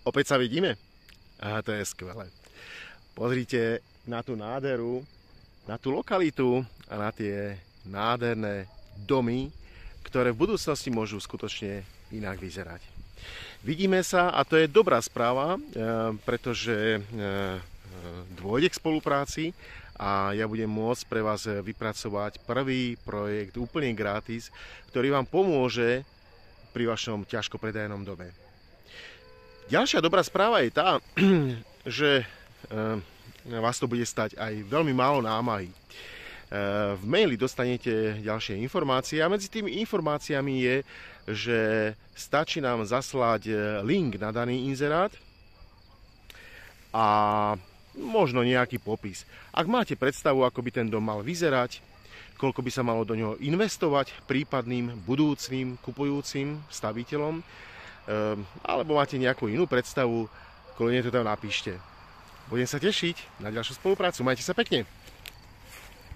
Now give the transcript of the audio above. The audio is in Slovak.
Opäť sa vidíme? Aha, to je skvelé. Pozrite na tú nádheru, na tú lokalitu a na tie nádherné domy, ktoré v budúcnosti môžu skutočne inak vyzerať. Vidíme sa a to je dobrá správa, pretože dôjde k spolupráci a ja budem môcť pre vás vypracovať prvý projekt úplne gratis, ktorý vám pomôže pri vašom ťažko predajnom dome. Ďalšia dobrá správa je tá, že vás to bude stať aj veľmi málo námahy. V maili dostanete ďalšie informácie a medzi tými informáciami je, že stačí nám zaslať link na daný inzerát a možno nejaký popis. Ak máte predstavu, ako by ten dom mal vyzerať, koľko by sa malo do neho investovať prípadným budúcim kupujúcim staviteľom, alebo máte nejakú inú predstavu, kľudne to tam napíšte. Budem sa tešiť na ďalšiu spoluprácu. Majte sa pekne.